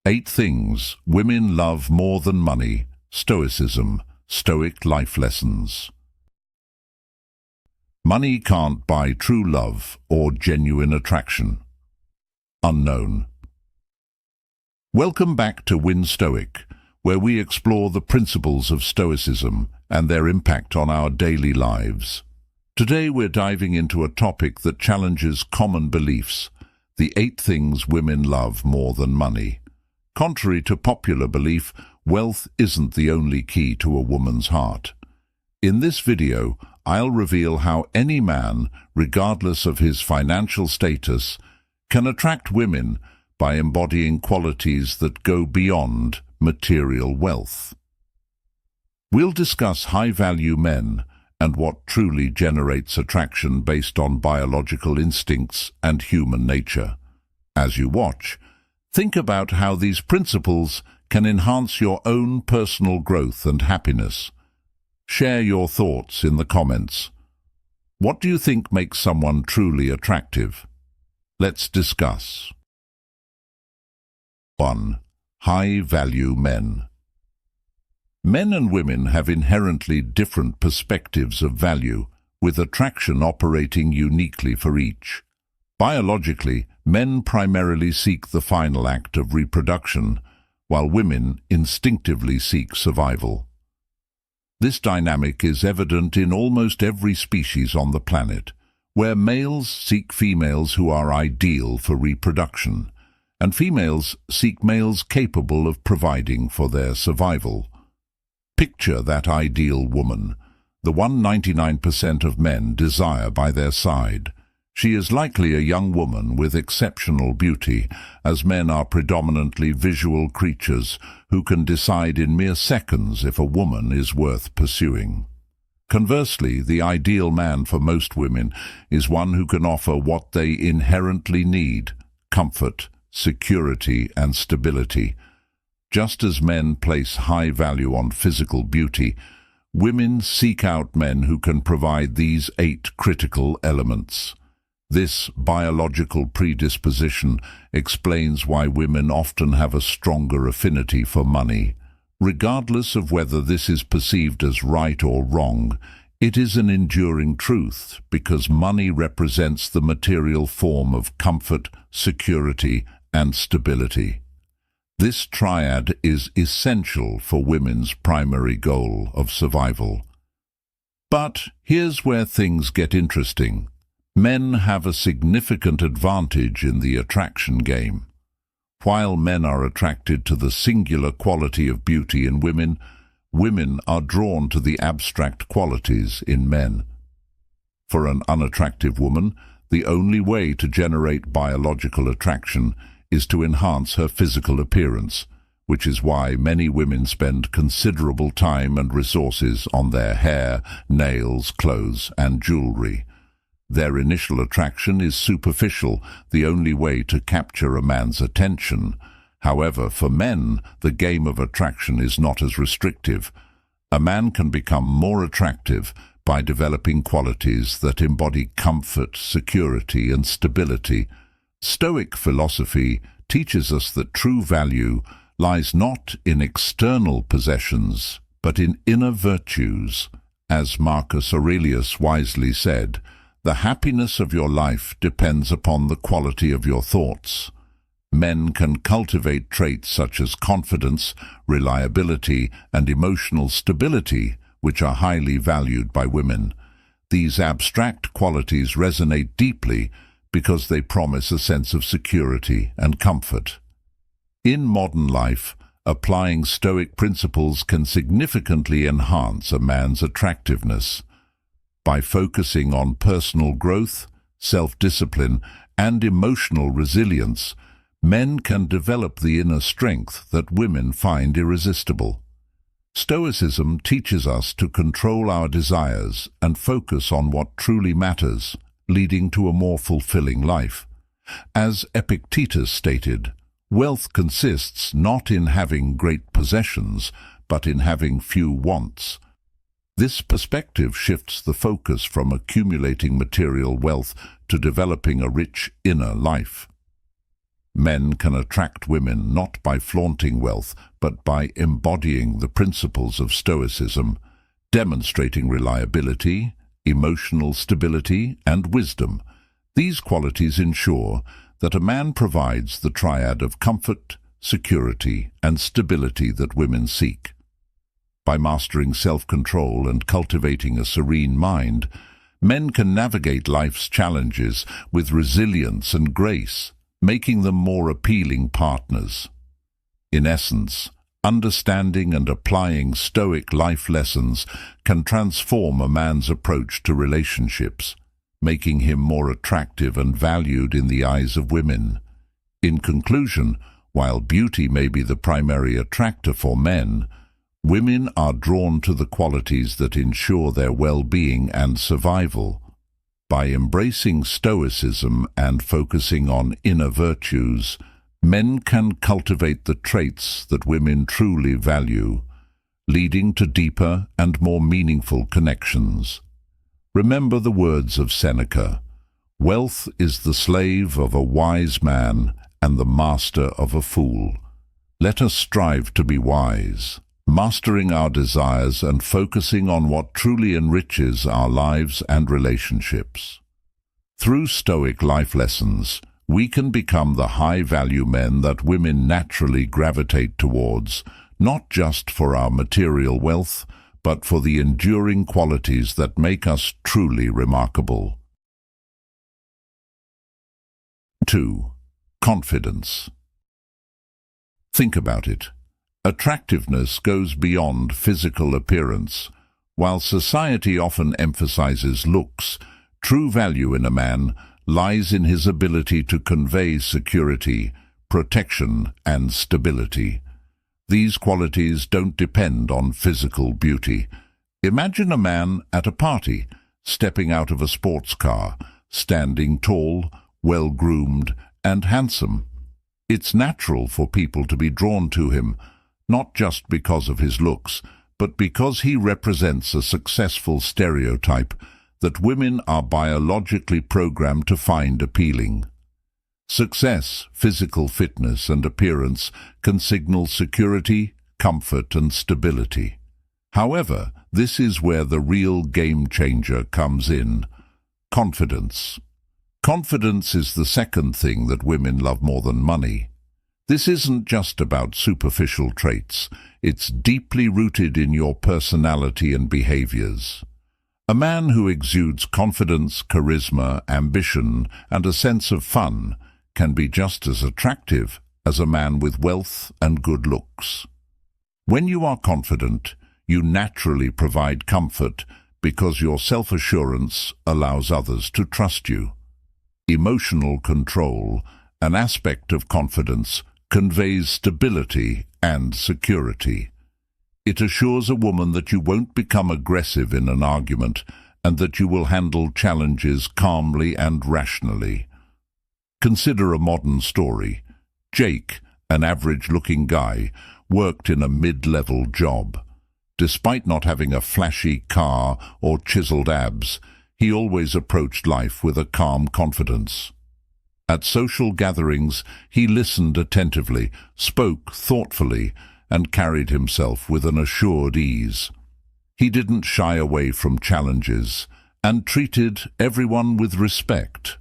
8 Things Women Love More Than Money. Stoicism. Stoic Life Lessons. Money can't buy true love or genuine attraction. Unknown. Welcome back to Win Stoic, where we explore the principles of Stoicism and their impact on our daily lives. Today we're diving into a topic that challenges common beliefs: the 8 things women love more than money. Contrary to popular belief, wealth isn't the only key to a woman's heart. In this video, I'll reveal how any man, regardless of his financial status, can attract women by embodying qualities that go beyond material wealth. We'll discuss high-value men and what truly generates attraction based on biological instincts and human nature. As you watch, think about how these principles can enhance your own personal growth and happiness. Share your thoughts in the comments. What do you think makes someone truly attractive? Let's discuss. 1. High-value men. Men and women have inherently different perspectives of value, with attraction operating uniquely for each. Biologically, men primarily seek the final act of reproduction, while women instinctively seek survival. This dynamic is evident in almost every species on the planet, where males seek females who are ideal for reproduction, and females seek males capable of providing for their survival. Picture that ideal woman, the 199% of men desire by their side. She is likely a young woman with exceptional beauty, as men are predominantly visual creatures who can decide in mere seconds if a woman is worth pursuing. Conversely, the ideal man for most women is one who can offer what they inherently need: comfort, security, and stability. Just as men place high value on physical beauty, women seek out men who can provide these 8 critical elements. This biological predisposition explains why women often have a stronger affinity for money. Regardless of whether this is perceived as right or wrong, it is an enduring truth because money represents the material form of comfort, security, and stability. This triad is essential for women's primary goal of survival. But here's where things get interesting. Men have a significant advantage in the attraction game. While men are attracted to the singular quality of beauty in women, women are drawn to the abstract qualities in men. For an unattractive woman, the only way to generate biological attraction is to enhance her physical appearance, which is why many women spend considerable time and resources on their hair, nails, clothes, and jewelry. Their initial attraction is superficial, the only way to capture a man's attention. However, for men, the game of attraction is not as restrictive. A man can become more attractive by developing qualities that embody comfort, security, and stability. Stoic philosophy teaches us that true value lies not in external possessions, but in inner virtues. As Marcus Aurelius wisely said, "The happiness of your life depends upon the quality of your thoughts." Men can cultivate traits such as confidence, reliability, and emotional stability, which are highly valued by women. These abstract qualities resonate deeply because they promise a sense of security and comfort. In modern life, applying Stoic principles can significantly enhance a man's attractiveness. By focusing on personal growth, self-discipline, and emotional resilience, men can develop the inner strength that women find irresistible. Stoicism teaches us to control our desires and focus on what truly matters, leading to a more fulfilling life. As Epictetus stated, wealth consists not in having great possessions, but in having few wants. This perspective shifts the focus from accumulating material wealth to developing a rich inner life. Men can attract women not by flaunting wealth, but by embodying the principles of Stoicism, demonstrating reliability, emotional stability, and wisdom. These qualities ensure that a man provides the triad of comfort, security, and stability that women seek. By mastering self-control and cultivating a serene mind, men can navigate life's challenges with resilience and grace, making them more appealing partners. In essence, understanding and applying Stoic life lessons can transform a man's approach to relationships, making him more attractive and valued in the eyes of women. In conclusion, while beauty may be the primary attractor for men, women are drawn to the qualities that ensure their well-being and survival. By embracing Stoicism and focusing on inner virtues, men can cultivate the traits that women truly value, leading to deeper and more meaningful connections. Remember the words of Seneca: "Wealth is the slave of a wise man and the master of a fool." Let us strive to be wise, mastering our desires and focusing on what truly enriches our lives and relationships. Through Stoic life lessons, we can become the high-value men that women naturally gravitate towards, not just for our material wealth, but for the enduring qualities that make us truly remarkable. 2. Confidence. Think about it. Attractiveness goes beyond physical appearance. While society often emphasizes looks, true value in a man lies in his ability to convey security, protection, and stability. These qualities don't depend on physical beauty. Imagine a man at a party, stepping out of a sports car, standing tall, well-groomed, and handsome. It's natural for people to be drawn to him, not just because of his looks, but because he represents a successful stereotype that women are biologically programmed to find appealing. Success, physical fitness, and appearance can signal security, comfort, and stability. However, this is where the real game changer comes in: confidence. Confidence is the second thing that women love more than money. This isn't just about superficial traits. It's deeply rooted in your personality and behaviors. A man who exudes confidence, charisma, ambition, and a sense of fun can be just as attractive as a man with wealth and good looks. When you are confident, you naturally provide comfort because your self-assurance allows others to trust you. Emotional control, an aspect of confidence, conveys stability and security. It assures a woman that you won't become aggressive in an argument and that you will handle challenges calmly and rationally. Consider a modern story. Jake, an average-looking guy, worked in a mid-level job. Despite not having a flashy car or chiseled abs, he always approached life with a calm confidence. At social gatherings, he listened attentively, spoke thoughtfully, and carried himself with an assured ease. He didn't shy away from challenges and treated everyone with respect.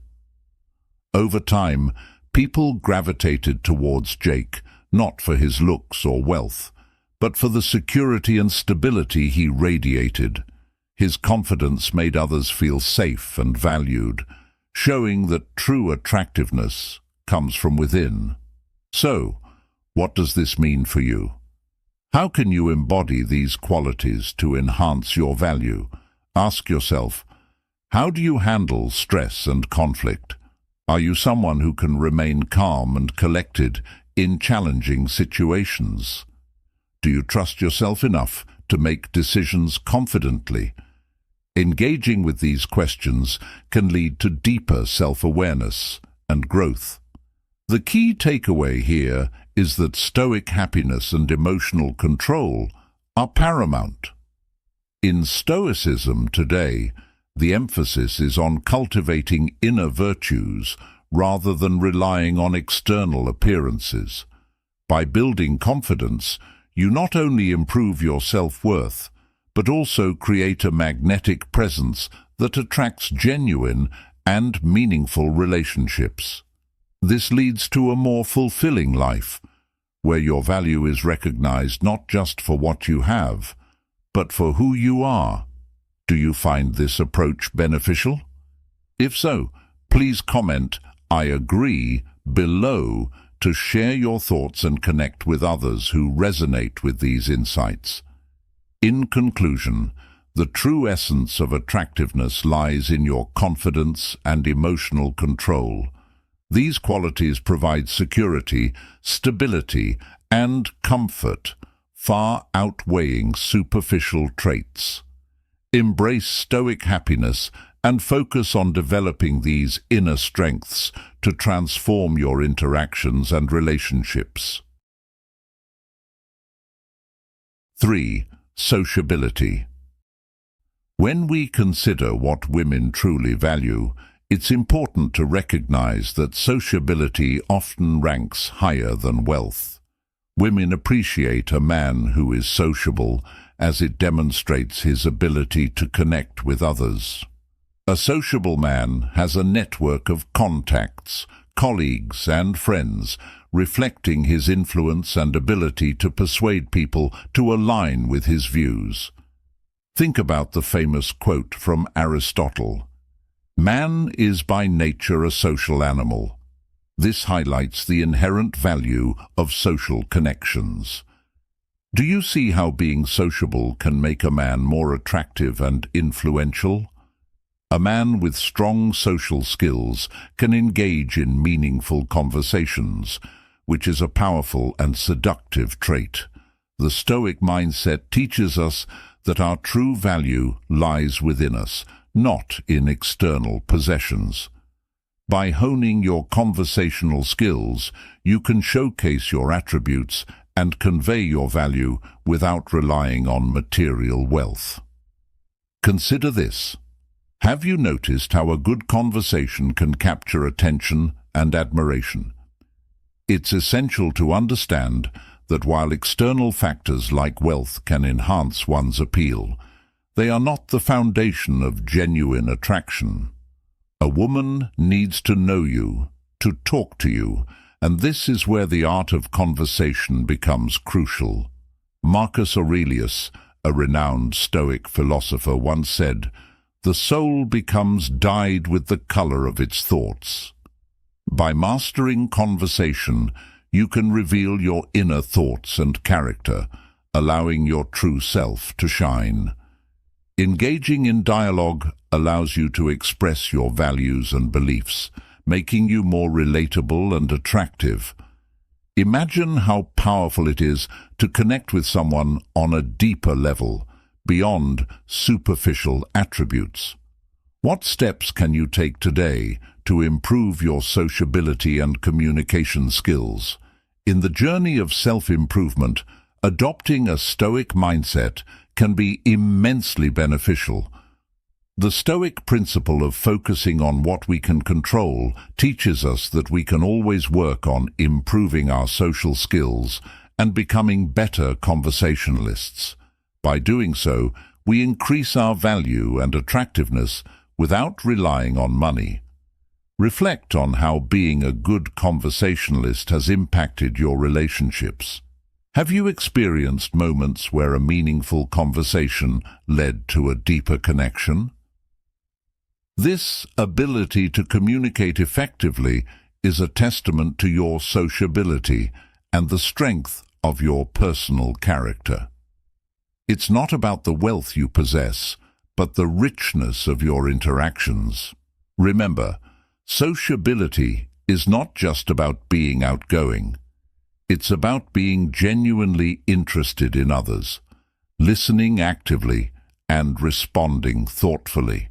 Over time, people gravitated towards Jake, not for his looks or wealth, but for the security and stability he radiated. His confidence made others feel safe and valued, showing that true attractiveness comes from within. So, what does this mean for you? How can you embody these qualities to enhance your value? Ask yourself, how do you handle stress and conflict? Are you someone who can remain calm and collected in challenging situations? Do you trust yourself enough to make decisions confidently? Engaging with these questions can lead to deeper self-awareness and growth. The key takeaway here is that Stoic happiness and emotional control are paramount. In Stoicism today, the emphasis is on cultivating inner virtues rather than relying on external appearances. By building confidence, you not only improve your self-worth, but also create a magnetic presence that attracts genuine and meaningful relationships. This leads to a more fulfilling life, where your value is recognized not just for what you have, but for who you are. Do you find this approach beneficial? If so, please comment "I agree" below to share your thoughts and connect with others who resonate with these insights. In conclusion, the true essence of attractiveness lies in your confidence and emotional control. These qualities provide security, stability, and comfort, far outweighing superficial traits. Embrace Stoic happiness and focus on developing these inner strengths to transform your interactions and relationships. 3. Sociability. When we consider what women truly value, it's important to recognize that sociability often ranks higher than wealth. Women appreciate a man who is sociable, as it demonstrates his ability to connect with others. A sociable man has a network of contacts, colleagues, and friends, reflecting his influence and ability to persuade people to align with his views. Think about the famous quote from Aristotle: "Man is by nature a social animal." This highlights the inherent value of social connections. Do you see how being sociable can make a man more attractive and influential? A man with strong social skills can engage in meaningful conversations, which is a powerful and seductive trait. The Stoic mindset teaches us that our true value lies within us, not in external possessions. By honing your conversational skills, you can showcase your attributes and convey your value without relying on material wealth. Consider this. Have you noticed how a good conversation can capture attention and admiration? It's essential to understand that while external factors like wealth can enhance one's appeal, they are not the foundation of genuine attraction. A woman needs to know you, to talk to you, and this is where the art of conversation becomes crucial. Marcus Aurelius, a renowned Stoic philosopher, once said, "The soul becomes dyed with the color of its thoughts." By mastering conversation, you can reveal your inner thoughts and character, allowing your true self to shine. Engaging in dialogue allows you to express your values and beliefs, making you more relatable and attractive. Imagine how powerful it is to connect with someone on a deeper level, beyond superficial attributes. What steps can you take today to improve your sociability and communication skills? In the journey of self-improvement, adopting a Stoic mindset can be immensely beneficial. The Stoic principle of focusing on what we can control teaches us that we can always work on improving our social skills and becoming better conversationalists. By doing so, we increase our value and attractiveness without relying on money. Reflect on how being a good conversationalist has impacted your relationships. Have you experienced moments where a meaningful conversation led to a deeper connection? This ability to communicate effectively is a testament to your sociability and the strength of your personal character. It's not about the wealth you possess, but the richness of your interactions. Remember, sociability is not just about being outgoing. It's about being genuinely interested in others, listening actively, and responding thoughtfully.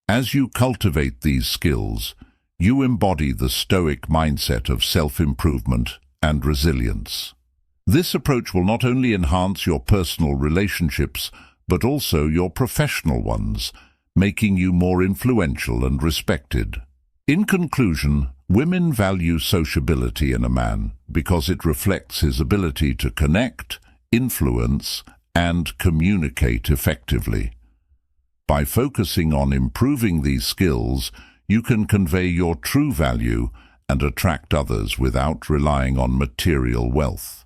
As you cultivate these skills, you embody the Stoic mindset of self-improvement and resilience. This approach will not only enhance your personal relationships, but also your professional ones, making you more influential and respected. In conclusion, women value sociability in a man because it reflects his ability to connect, influence, and communicate effectively. By focusing on improving these skills, you can convey your true value and attract others without relying on material wealth.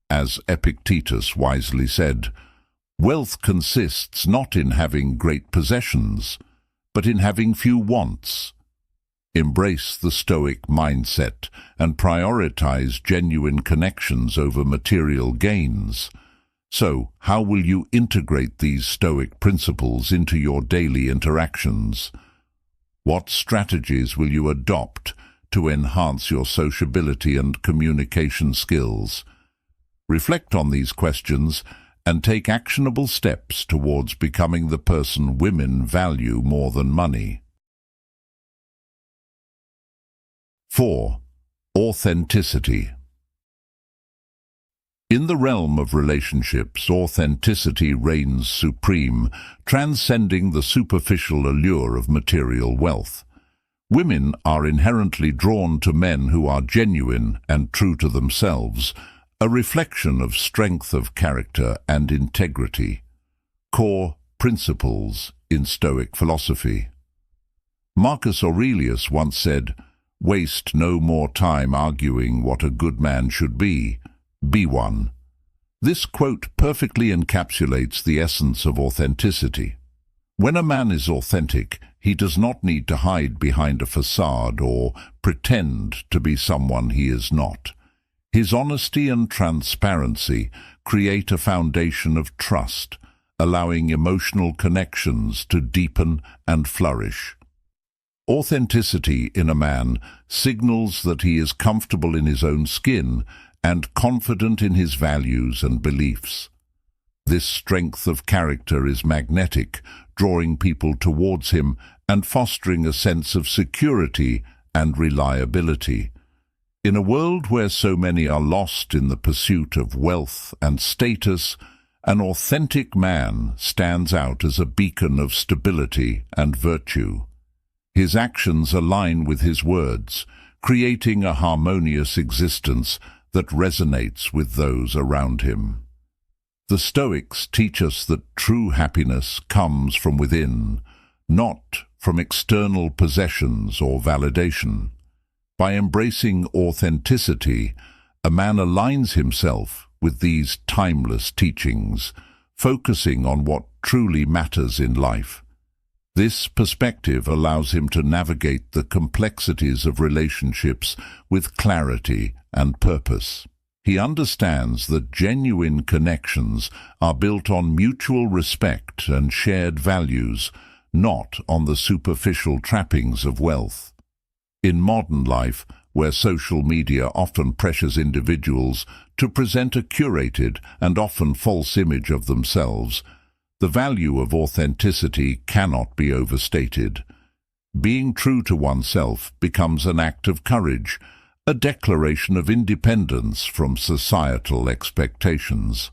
As Epictetus wisely said, "Wealth consists not in having great possessions, but in having few wants." Embrace the Stoic mindset and prioritize genuine connections over material gains. So, how will you integrate these Stoic principles into your daily interactions? What strategies will you adopt to enhance your sociability and communication skills? Reflect on these questions and take actionable steps towards becoming the person women value more than money. 4. Authenticity. In the realm of relationships, authenticity reigns supreme, transcending the superficial allure of material wealth. Women are inherently drawn to men who are genuine and true to themselves, a reflection of strength of character and integrity, core principles in Stoic philosophy. Marcus Aurelius once said, "Waste no more time arguing what a good man should be one." This quote perfectly encapsulates the essence of authenticity. When a man is authentic, he does not need to hide behind a facade or pretend to be someone he is not. His honesty and transparency create a foundation of trust, allowing emotional connections to deepen and flourish. Authenticity in a man signals that he is comfortable in his own skin and confident in his values and beliefs. This strength of character is magnetic, drawing people towards him and fostering a sense of security and reliability. In a world where so many are lost in the pursuit of wealth and status, an authentic man stands out as a beacon of stability and virtue. His actions align with his words, creating a harmonious existence that resonates with those around him. The Stoics teach us that true happiness comes from within, not from external possessions or validation. By embracing authenticity, a man aligns himself with these timeless teachings, focusing on what truly matters in life. This perspective allows him to navigate the complexities of relationships with clarity and purpose. He understands that genuine connections are built on mutual respect and shared values, not on the superficial trappings of wealth. In modern life, where social media often pressures individuals to present a curated and often false image of themselves, the value of authenticity cannot be overstated. Being true to oneself becomes an act of courage, a declaration of independence from societal expectations.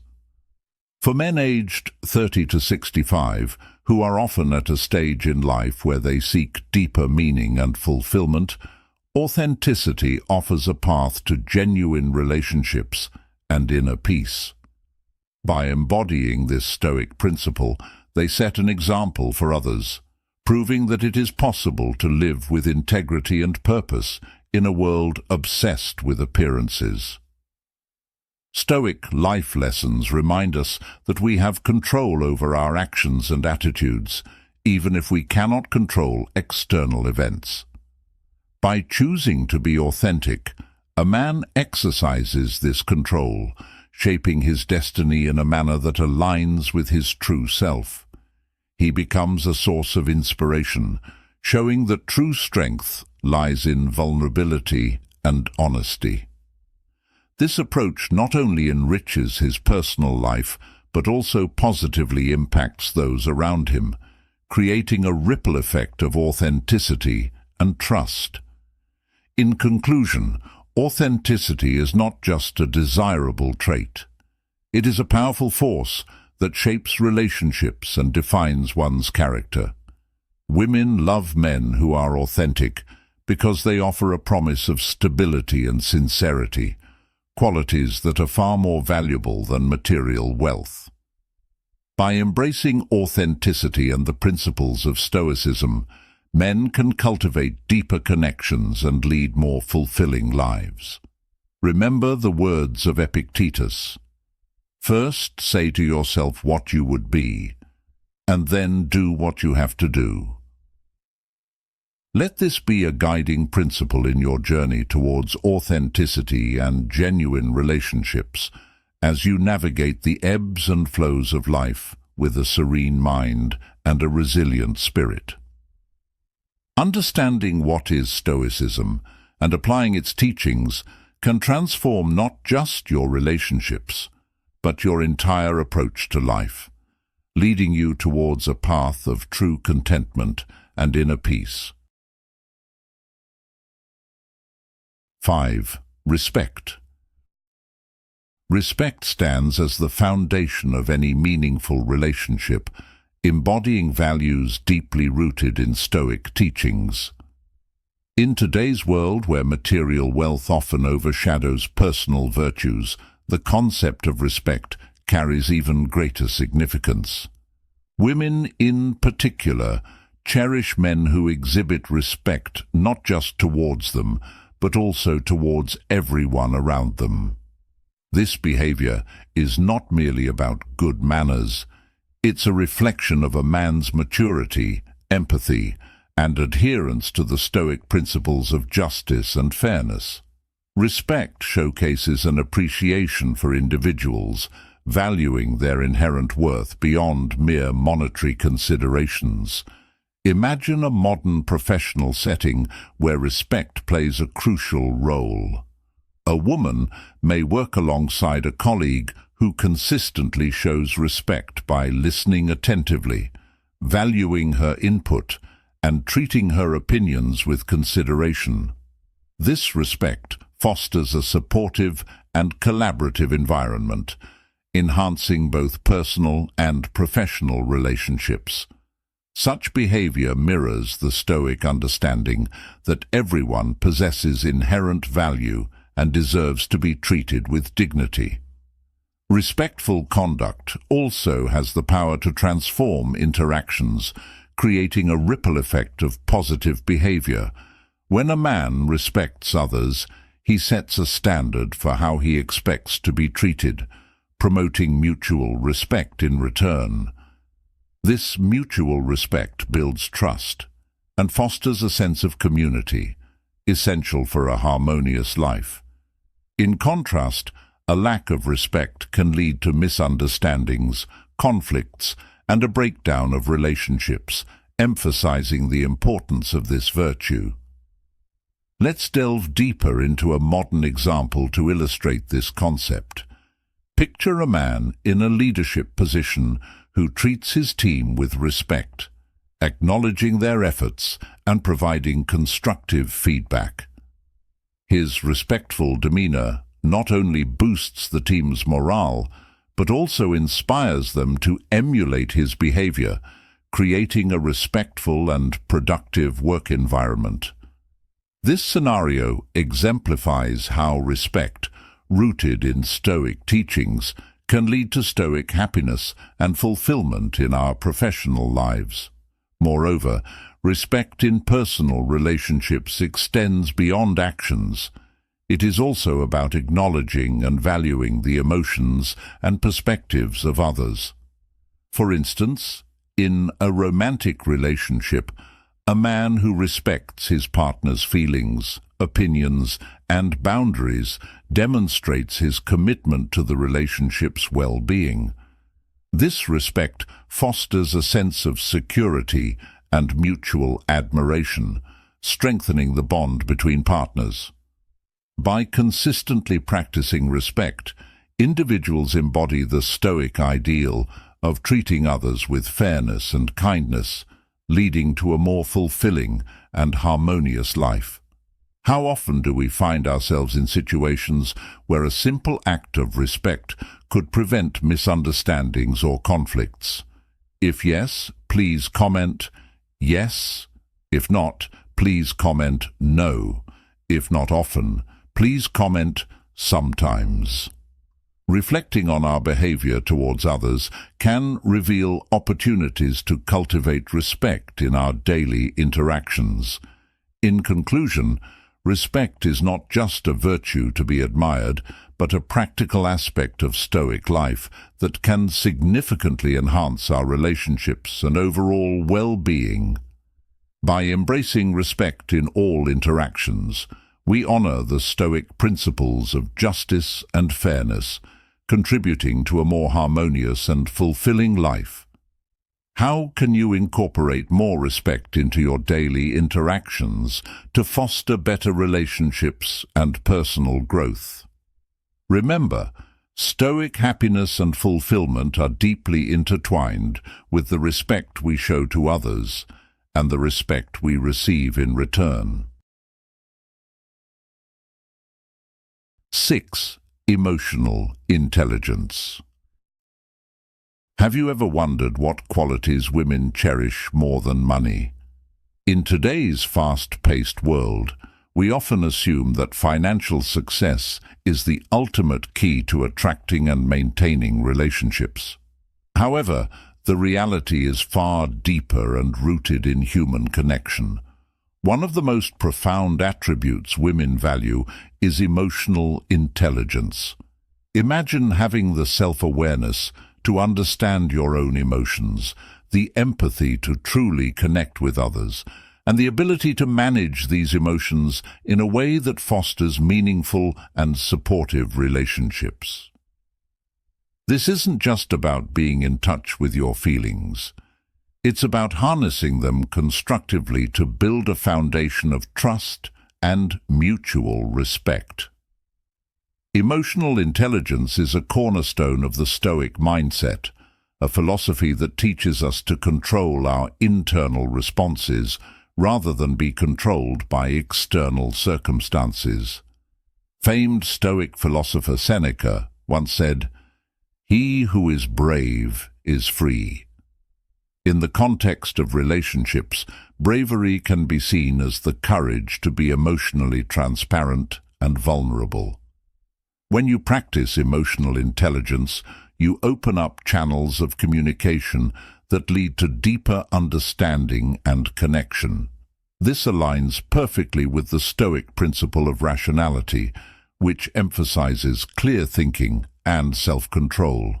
For men aged 30 to 65, who are often at a stage in life where they seek deeper meaning and fulfillment, authenticity offers a path to genuine relationships and inner peace. By embodying this Stoic principle, they set an example for others, proving that it is possible to live with integrity and purpose in a world obsessed with appearances. Stoic life lessons remind us that we have control over our actions and attitudes, even if we cannot control external events. By choosing to be authentic, a man exercises this control, shaping his destiny in a manner that aligns with his true self. He becomes a source of inspiration, showing that true strength lies in vulnerability and honesty. This approach not only enriches his personal life, but also positively impacts those around him, creating a ripple effect of authenticity and trust. In conclusion, authenticity is not just a desirable trait. It is a powerful force that shapes relationships and defines one's character. Women love men who are authentic because they offer a promise of stability and sincerity, qualities that are far more valuable than material wealth. By embracing authenticity and the principles of Stoicism, men can cultivate deeper connections and lead more fulfilling lives. Remember the words of Epictetus. First, say to yourself what you would be, and then do what you have to do. Let this be a guiding principle in your journey towards authenticity and genuine relationships as you navigate the ebbs and flows of life with a serene mind and a resilient spirit. Understanding what is Stoicism and applying its teachings can transform not just your relationships, but your entire approach to life, leading you towards a path of true contentment and inner peace. 5. Respect. Respect stands as the foundation of any meaningful relationship, embodying values deeply rooted in Stoic teachings. In today's world, where material wealth often overshadows personal virtues, the concept of respect carries even greater significance. Women, in particular, cherish men who exhibit respect not just towards them, but also towards everyone around them. This behavior is not merely about good manners. It's a reflection of a man's maturity, empathy, and adherence to the Stoic principles of justice and fairness. Respect showcases an appreciation for individuals, valuing their inherent worth beyond mere monetary considerations. Imagine a modern professional setting where respect plays a crucial role. A woman may work alongside a colleague who consistently shows respect by listening attentively, valuing her input, and treating her opinions with consideration. This respect fosters a supportive and collaborative environment, enhancing both personal and professional relationships. Such behavior mirrors the Stoic understanding that everyone possesses inherent value and deserves to be treated with dignity. Respectful conduct also has the power to transform interactions, creating a ripple effect of positive behavior. When a man respects others, he sets a standard for how he expects to be treated, promoting mutual respect in return. This mutual respect builds trust and fosters a sense of community, essential for a harmonious life. In contrast, a lack of respect can lead to misunderstandings, conflicts, and a breakdown of relationships, emphasizing the importance of this virtue. Let's delve deeper into a modern example to illustrate this concept. Picture a man in a leadership position who treats his team with respect, acknowledging their efforts and providing constructive feedback. His respectful demeanor not only boosts the team's morale, but also inspires them to emulate his behavior, creating a respectful and productive work environment. This scenario exemplifies how respect, rooted in Stoic teachings, can lead to Stoic happiness and fulfillment in our professional lives. Moreover, respect in personal relationships extends beyond actions. It is also about acknowledging and valuing the emotions and perspectives of others. For instance, in a romantic relationship, a man who respects his partner's feelings, opinions, and boundaries demonstrates his commitment to the relationship's well-being. This respect fosters a sense of security and mutual admiration, strengthening the bond between partners. By consistently practicing respect, individuals embody the Stoic ideal of treating others with fairness and kindness, leading to a more fulfilling and harmonious life. How often do we find ourselves in situations where a simple act of respect could prevent misunderstandings or conflicts? If yes, please comment yes. If not, please comment no. If not often, please comment sometimes. Reflecting on our behavior towards others can reveal opportunities to cultivate respect in our daily interactions. In conclusion, respect is not just a virtue to be admired, but a practical aspect of Stoic life that can significantly enhance our relationships and overall well-being. By embracing respect in all interactions, we honor the Stoic principles of justice and fairness, contributing to a more harmonious and fulfilling life. How can you incorporate more respect into your daily interactions to foster better relationships and personal growth? Remember, Stoic happiness and fulfillment are deeply intertwined with the respect we show to others and the respect we receive in return. 6. Emotional intelligence. Have you ever wondered what qualities women cherish more than money? In today's fast-paced world, we often assume that financial success is the ultimate key to attracting and maintaining relationships. However, the reality is far deeper and rooted in human connection. One of the most profound attributes women value is emotional intelligence. Imagine having the self-awareness to understand your own emotions, the empathy to truly connect with others, and the ability to manage these emotions in a way that fosters meaningful and supportive relationships. This isn't just about being in touch with your feelings. It's about harnessing them constructively to build a foundation of trust and mutual respect. Emotional intelligence is a cornerstone of the Stoic mindset, a philosophy that teaches us to control our internal responses rather than be controlled by external circumstances. Famed Stoic philosopher Seneca once said, "He who is brave is free." In the context of relationships, bravery can be seen as the courage to be emotionally transparent and vulnerable. When you practice emotional intelligence, you open up channels of communication that lead to deeper understanding and connection. This aligns perfectly with the Stoic principle of rationality, which emphasizes clear thinking and self-control.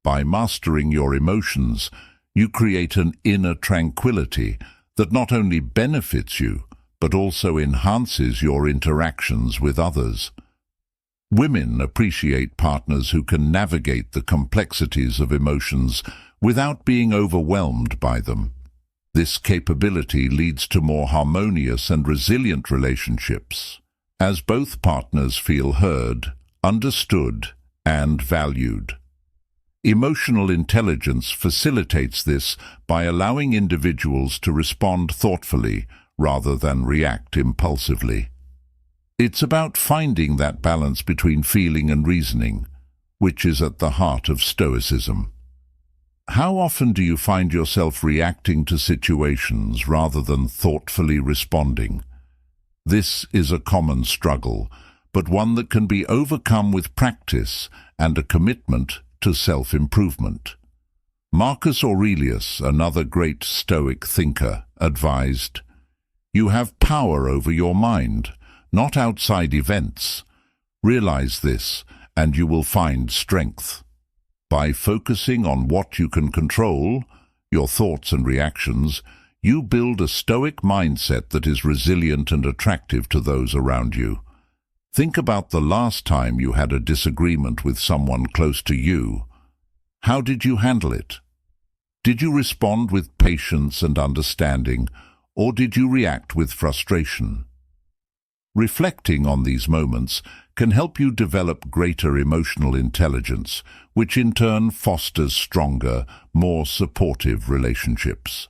By mastering your emotions, you create an inner tranquility that not only benefits you, but also enhances your interactions with others. Women appreciate partners who can navigate the complexities of emotions without being overwhelmed by them. This capability leads to more harmonious and resilient relationships, as both partners feel heard, understood, and valued. Emotional intelligence facilitates this by allowing individuals to respond thoughtfully rather than react impulsively. It's about finding that balance between feeling and reasoning, which is at the heart of Stoicism. How often do you find yourself reacting to situations rather than thoughtfully responding? This is a common struggle, but one that can be overcome with practice and a commitment to self-improvement. Marcus Aurelius, another great Stoic thinker, advised, "You have power over your mind, not outside events. Realize this, and you will find strength." By focusing on what you can control, your thoughts and reactions, you build a Stoic mindset that is resilient and attractive to those around you. Think about the last time you had a disagreement with someone close to you. How did you handle it? Did you respond with patience and understanding, or did you react with frustration? Reflecting on these moments can help you develop greater emotional intelligence, which in turn fosters stronger, more supportive relationships.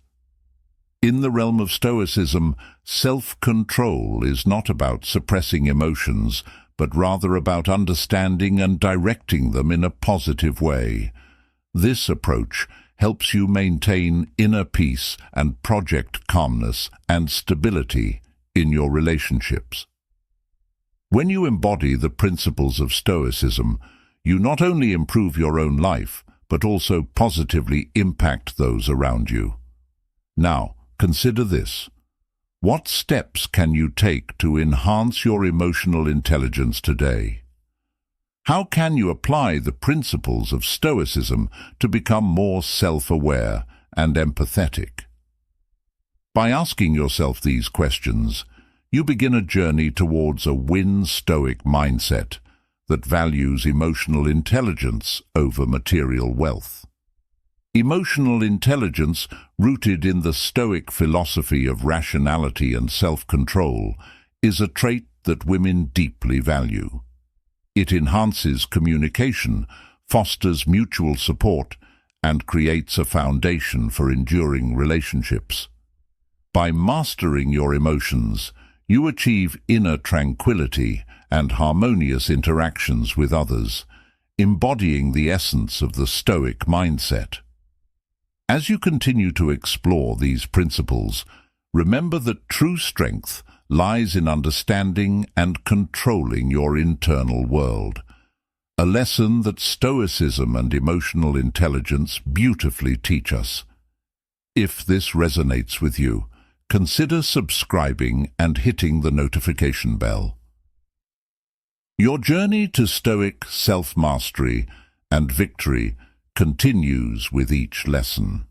In the realm of Stoicism, self-control is not about suppressing emotions, but rather about understanding and directing them in a positive way. This approach helps you maintain inner peace and project calmness and stability in your relationships. When you embody the principles of Stoicism, you not only improve your own life, but also positively impact those around you. Now, consider this. What steps can you take to enhance your emotional intelligence today? How can you apply the principles of Stoicism to become more self-aware and empathetic? By asking yourself these questions, you begin a journey towards a Stoic mindset that values emotional intelligence over material wealth. Emotional intelligence, rooted in the Stoic philosophy of rationality and self-control, is a trait that women deeply value. It enhances communication, fosters mutual support, and creates a foundation for enduring relationships. By mastering your emotions, you achieve inner tranquility and harmonious interactions with others, embodying the essence of the Stoic mindset. As you continue to explore these principles, remember that true strength lies in understanding and controlling your internal world, a lesson that Stoicism and emotional intelligence beautifully teach us. If this resonates with you, consider subscribing and hitting the notification bell. Your journey to Stoic self-mastery and victory continues with each lesson.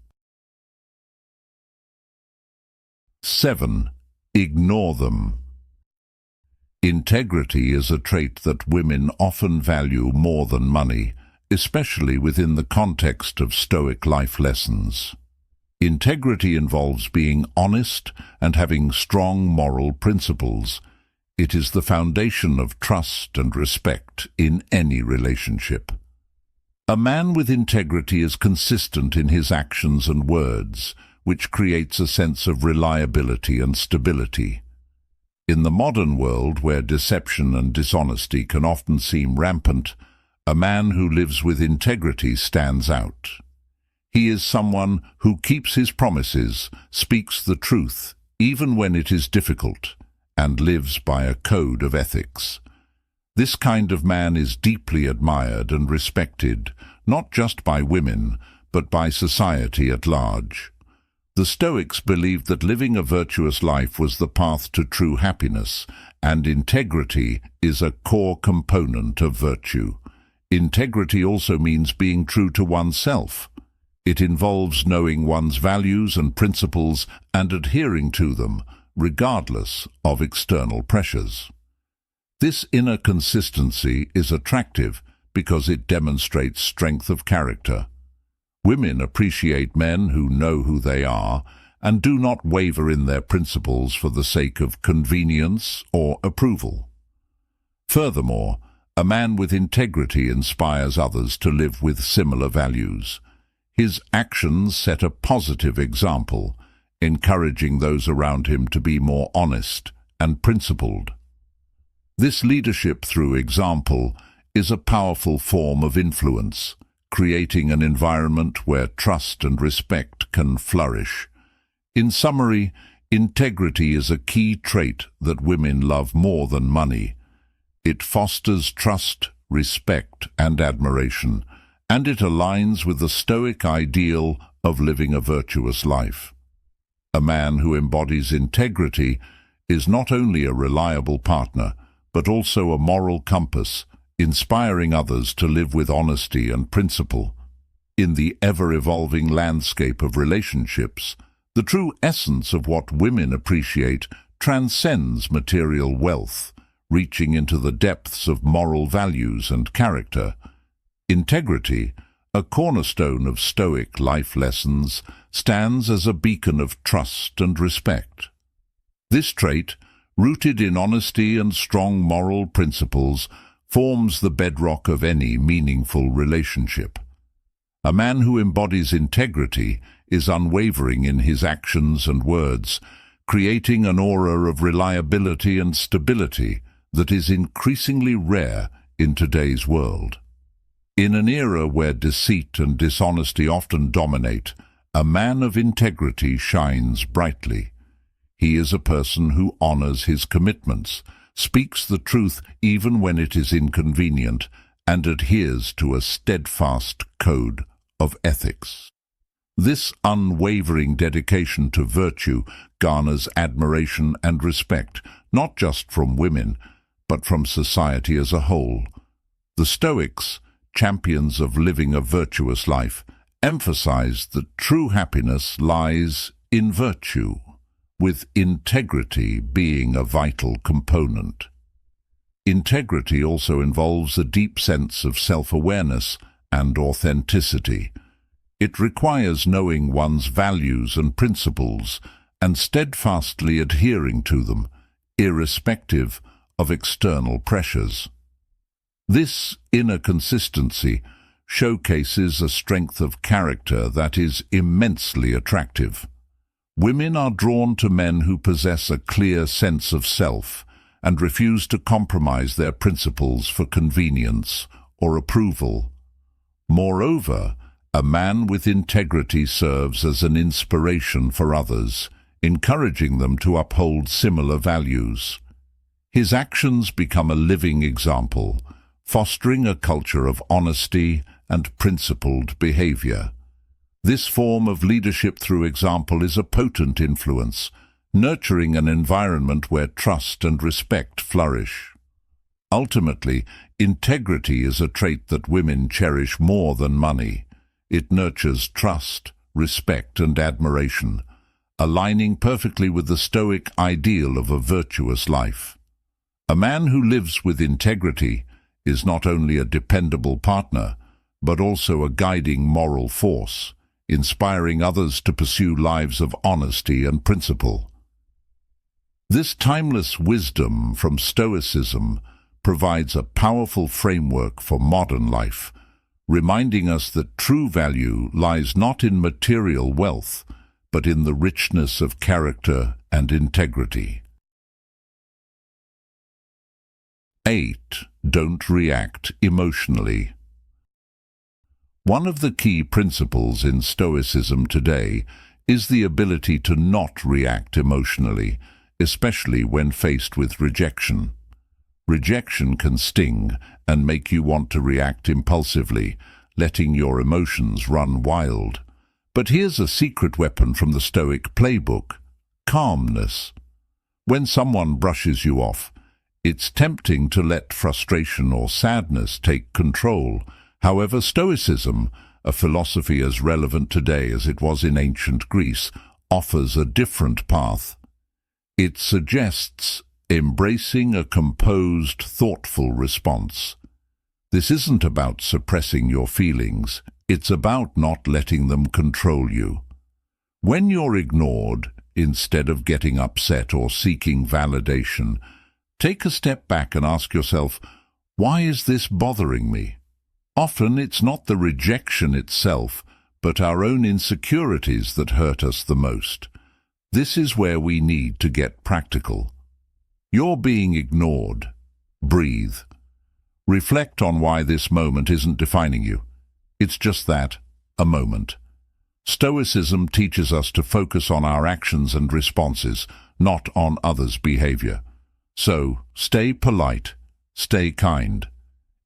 7. Ignore them. Integrity is a trait that women often value more than money, especially within the context of Stoic life lessons. Integrity involves being honest and having strong moral principles. It is the foundation of trust and respect in any relationship. A man with integrity is consistent in his actions and words, which creates a sense of reliability and stability. In the modern world, where deception and dishonesty can often seem rampant, a man who lives with integrity stands out. He is someone who keeps his promises, speaks the truth, even when it is difficult, and lives by a code of ethics. This kind of man is deeply admired and respected, not just by women, but by society at large. The Stoics believed that living a virtuous life was the path to true happiness, and integrity is a core component of virtue. Integrity also means being true to oneself. It involves knowing one's values and principles and adhering to them, regardless of external pressures. This inner consistency is attractive because it demonstrates strength of character. Women appreciate men who know who they are and do not waver in their principles for the sake of convenience or approval. Furthermore, a man with integrity inspires others to live with similar values. His actions set a positive example, encouraging those around him to be more honest and principled. This leadership through example is a powerful form of influence, creating an environment where trust and respect can flourish. In summary, integrity is a key trait that women love more than money. It fosters trust, respect, and admiration, and it aligns with the Stoic ideal of living a virtuous life. A man who embodies integrity is not only a reliable partner, but also a moral compass, inspiring others to live with honesty and principle. In the ever-evolving landscape of relationships, the true essence of what women appreciate transcends material wealth, reaching into the depths of moral values and character. Integrity, a cornerstone of Stoic life lessons, stands as a beacon of trust and respect. This trait, rooted in honesty and strong moral principles, forms the bedrock of any meaningful relationship. A man who embodies integrity is unwavering in his actions and words, creating an aura of reliability and stability that is increasingly rare in today's world. In an era where deceit and dishonesty often dominate, a man of integrity shines brightly. He is a person who honors his commitments, speaks the truth even when it is inconvenient, and adheres to a steadfast code of ethics. This unwavering dedication to virtue garners admiration and respect, not just from women, but from society as a whole. The Stoics, champions of living a virtuous life, emphasized that true happiness lies in virtue, with integrity being a vital component. Integrity also involves a deep sense of self-awareness and authenticity. It requires knowing one's values and principles and steadfastly adhering to them, irrespective of external pressures. This inner consistency showcases a strength of character that is immensely attractive. Women are drawn to men who possess a clear sense of self and refuse to compromise their principles for convenience or approval. Moreover, a man with integrity serves as an inspiration for others, encouraging them to uphold similar values. His actions become a living example, fostering a culture of honesty and principled behavior. This form of leadership through example is a potent influence, nurturing an environment where trust and respect flourish. Ultimately, integrity is a trait that women cherish more than money. It nurtures trust, respect, and admiration, aligning perfectly with the Stoic ideal of a virtuous life. A man who lives with integrity is not only a dependable partner, but also a guiding moral force, inspiring others to pursue lives of honesty and principle. This timeless wisdom from Stoicism provides a powerful framework for modern life, reminding us that true value lies not in material wealth, but in the richness of character and integrity. 8. Don't react emotionally. One of the key principles in Stoicism today is the ability to not react emotionally, especially when faced with rejection. Rejection can sting and make you want to react impulsively, letting your emotions run wild. But here's a secret weapon from the Stoic playbook: calmness. When someone brushes you off, it's tempting to let frustration or sadness take control. However, Stoicism, a philosophy as relevant today as it was in ancient Greece, offers a different path. It suggests embracing a composed, thoughtful response. This isn't about suppressing your feelings, it's about not letting them control you. When you're ignored, instead of getting upset or seeking validation, take a step back and ask yourself, why is this bothering me? Often it's not the rejection itself, but our own insecurities that hurt us the most. This is where we need to get practical. You're being ignored. Breathe. Reflect on why this moment isn't defining you. It's just that, a moment. Stoicism teaches us to focus on our actions and responses, not on others' behavior. So, stay polite, stay kind.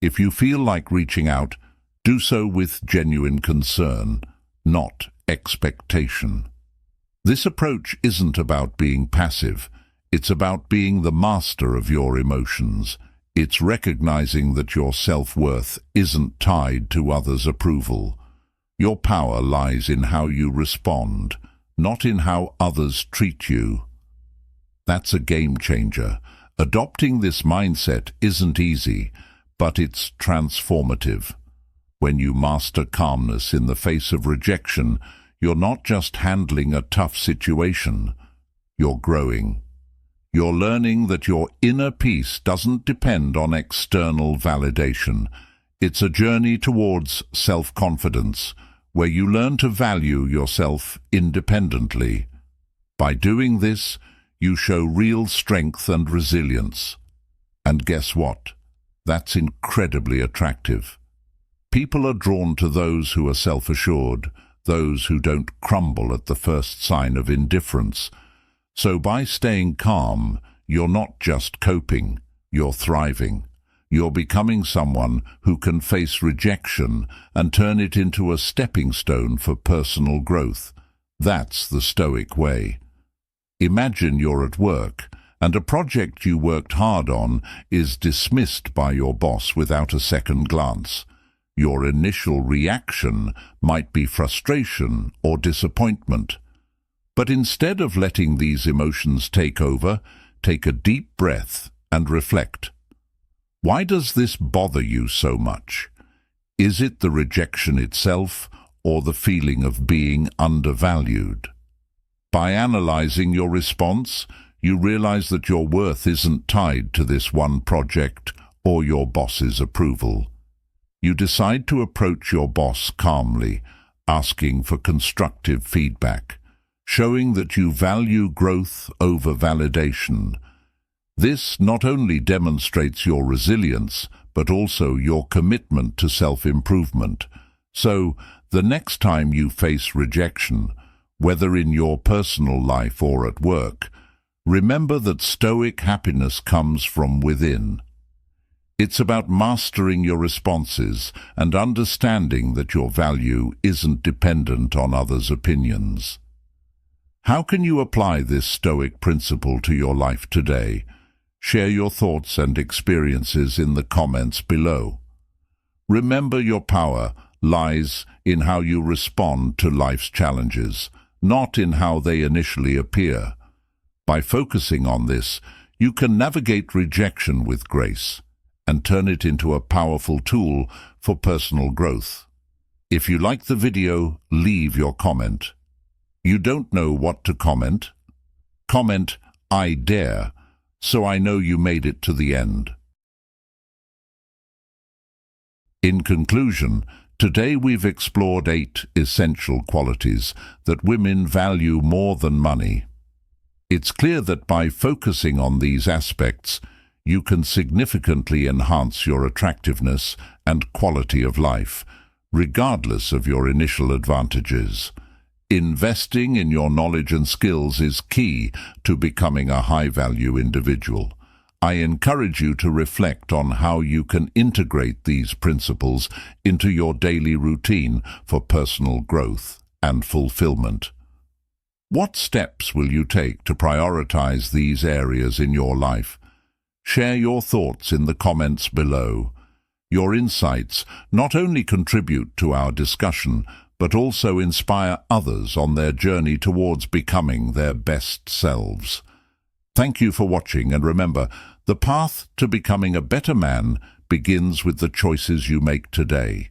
If you feel like reaching out, do so with genuine concern, not expectation. This approach isn't about being passive. It's about being the master of your emotions. It's recognizing that your self-worth isn't tied to others' approval. Your power lies in how you respond, not in how others treat you. That's a game changer. Adopting this mindset isn't easy, but it's transformative. When you master calmness in the face of rejection, you're not just handling a tough situation, you're growing. You're learning that your inner peace doesn't depend on external validation. It's a journey towards self-confidence, where you learn to value yourself independently. By doing this, you show real strength and resilience. And guess what? That's incredibly attractive. People are drawn to those who are self-assured, those who don't crumble at the first sign of indifference. So by staying calm, you're not just coping, you're thriving. You're becoming someone who can face rejection and turn it into a stepping stone for personal growth. That's the Stoic way. Imagine you're at work, and a project you worked hard on is dismissed by your boss without a second glance. Your initial reaction might be frustration or disappointment. But instead of letting these emotions take over, take a deep breath and reflect. Why does this bother you so much? Is it the rejection itself or the feeling of being undervalued? By analyzing your response, you realize that your worth isn't tied to this one project or your boss's approval. You decide to approach your boss calmly, asking for constructive feedback, showing that you value growth over validation. This not only demonstrates your resilience, but also your commitment to self-improvement. So, the next time you face rejection, whether in your personal life or at work, remember that Stoic happiness comes from within. It's about mastering your responses and understanding that your value isn't dependent on others' opinions. How can you apply this Stoic principle to your life today? Share your thoughts and experiences in the comments below. Remember, your power lies in how you respond to life's challenges, not in how they initially appear. By focusing on this, you can navigate rejection with grace and turn it into a powerful tool for personal growth. If you like the video, leave your comment. You don't know what to comment? Comment, "I dare," so I know you made it to the end. In conclusion, today we've explored 8 essential qualities that women value more than money. It's clear that by focusing on these aspects, you can significantly enhance your attractiveness and quality of life, regardless of your initial advantages. Investing in your knowledge and skills is key to becoming a high-value individual. I encourage you to reflect on how you can integrate these principles into your daily routine for personal growth and fulfillment. What steps will you take to prioritize these areas in your life? Share your thoughts in the comments below. Your insights not only contribute to our discussion, but also inspire others on their journey towards becoming their best selves. Thank you for watching, and remember, the path to becoming a better man begins with the choices you make today.